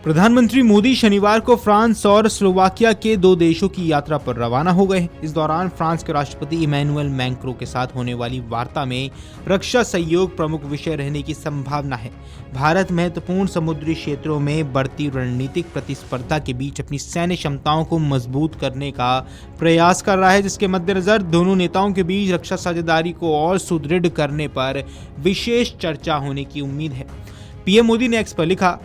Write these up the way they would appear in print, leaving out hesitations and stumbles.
प्रधानमंत्री मोदी शनिवार को फ्रांस और स्लोवाकिया के 2 देशों की यात्रा पर रवाना हो गए। इस दौरान फ्रांस के राष्ट्रपति इमैनुअल मैक्रों के साथ होने वाली वार्ता में रक्षा सहयोग प्रमुख विषय रहने की संभावना है। भारत महत्वपूर्ण समुद्री क्षेत्रों में बढ़ती रणनीतिक प्रतिस्पर्धा के बीच अपनी सैन्य क्षमताओं को मजबूत करने का प्रयास कर रहा है, जिसके मद्देनजर दोनों नेताओं के बीच रक्षा साझेदारी को और सुदृढ़ करने पर विशेष चर्चा होने की उम्मीद है। पीएम मोदी ने एक्स पर लिखा,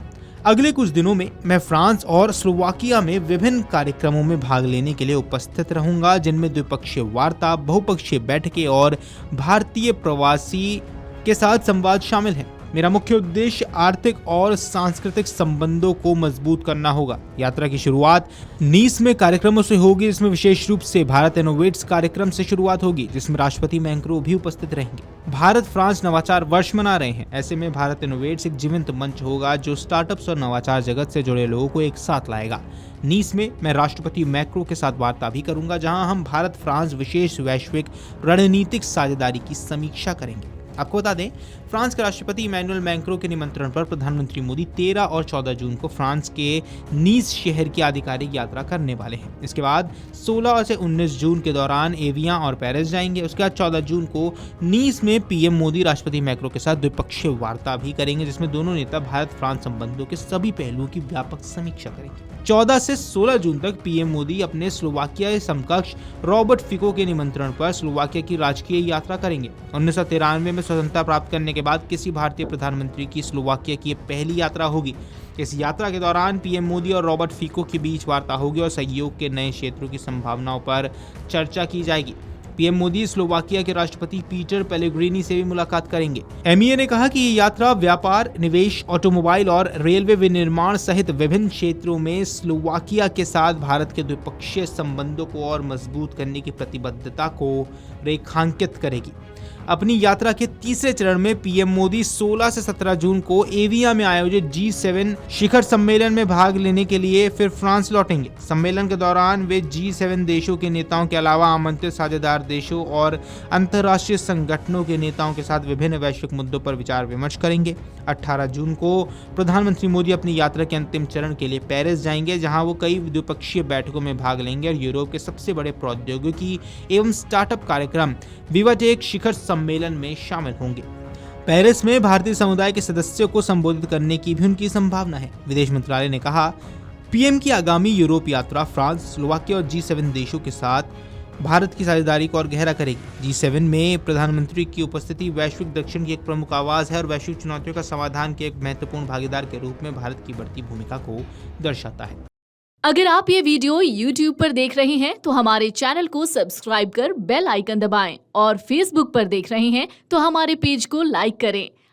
अगले कुछ दिनों में मैं फ्रांस और स्लोवाकिया में विभिन्न कार्यक्रमों में भाग लेने के लिए उपस्थित रहूंगा, जिनमें द्विपक्षीय वार्ता, बहुपक्षीय बैठकें और भारतीय प्रवासी के साथ संवाद शामिल है। मेरा मुख्य उद्देश्य आर्थिक और सांस्कृतिक संबंधों को मजबूत करना होगा। यात्रा की शुरुआत नीस में कार्यक्रमों से होगी, जिसमें विशेष रूप से भारत इनोवेट्स कार्यक्रम से शुरुआत होगी, जिसमें राष्ट्रपति मैक्रों भी उपस्थित रहेंगे। भारत फ्रांस नवाचार वर्ष मना रहे हैं। ऐसे में भारत इनोवेट्स एक जीवंत मंच होगा जो स्टार्टअप्स और नवाचार जगत से जुड़े लोगों को एक साथ लाएगा। नीस में मैं राष्ट्रपति मैक्रों के साथ वार्ता भी करूंगा, जहां हम भारत फ्रांस विशेष वैश्विक रणनीतिक साझेदारी की समीक्षा करेंगे। आपको बता दें, फ्रांस के राष्ट्रपति इमैनुअल मैक्रों के निमंत्रण पर प्रधानमंत्री मोदी 13 और 14 जून को फ्रांस के नीस शहर की आधिकारिक यात्रा करने वाले हैं। इसके बाद 16 से 19 जून के दौरान एवियां और पेरिस जाएंगे। उसके बाद 14 जून को नीस में पीएम मोदी राष्ट्रपति मैक्रों के साथ द्विपक्षीय वार्ता भी करेंगे, जिसमें दोनों नेता भारत फ्रांस संबंधों के सभी पहलुओं की व्यापक समीक्षा करेंगे। 14 से 16 जून तक पीएम मोदी अपने स्लोवाकिया समकक्ष रॉबर्ट फिको के निमंत्रण पर स्लोवाकिया की राजकीय यात्रा करेंगे। 1993 में स्वतंत्रता प्राप्त करने के बाद किसी भारतीय प्रधानमंत्री की स्लोवाकिया की पहली यात्रा होगी। इस यात्रा के दौरान पीएम मोदी और रॉबर्ट फिको के बीच वार्ता होगी और सहयोग के नए क्षेत्रों की संभावनाओं पर चर्चा की जाएगी। पीएम मोदी स्लोवाकिया के राष्ट्रपति पीटर पेलेग्रिनी से भी मुलाकात करेंगे। एमईए ने कहा कि ये यात्रा व्यापार, निवेश, ऑटोमोबाइल और रेलवे विनिर्माण सहित विभिन्न क्षेत्रों में स्लोवाकिया के साथ भारत के द्विपक्षीय संबंधों को और मजबूत करने की प्रतिबद्धता को रेखांकित करेगी। अपनी यात्रा के तीसरे चरण में पीएम मोदी 16 से 17 जून को एविया में आयोजित G7 शिखर सम्मेलन में भाग लेने के लिए फिर फ्रांस लौटेंगे। सम्मेलन के दौरान वे G7 देशों के नेताओं के अलावा आमंत्रित साझेदार देशों और अंतर्राष्ट्रीय संगठनों के नेताओं के साथ विभिन्न वैश्विक मुद्दों पर विचार विमर्श करेंगे। 18 जून को प्रधानमंत्री मोदी अपनी यात्रा के अंतिम चरण के लिए पेरिस जाएंगे, जहां वो कई द्विपक्षीय बैठकों में भाग लेंगे और यूरोप के सबसे बड़े प्रौद्योगिकी एवं स्टार्टअप कार्यक्रम विवाटेक शिखर सम्मेलन में शामिल होंगे। पेरिस में भारतीय समुदाय के सदस्यों को संबोधित करने की भी उनकी संभावना है। विदेश मंत्रालय ने कहा, पीएम की आगामी यूरोप यात्रा फ्रांस, स्लोवाकिया और G7 देशों के साथ भारत की साझेदारी को और गहरा करेगी। G7 में प्रधानमंत्री की उपस्थिति वैश्विक दक्षिण की एक प्रमुख आवाज है और वैश्विक चुनौतियों का समाधान के एक महत्वपूर्ण भागीदार के रूप में भारत की बढ़ती भूमिका को दर्शाता है। अगर आप ये वीडियो YouTube पर देख रहे हैं तो हमारे चैनल को सब्सक्राइब कर बेल आइकन दबाएं और Facebook पर देख रहे हैं तो हमारे पेज को लाइक करें।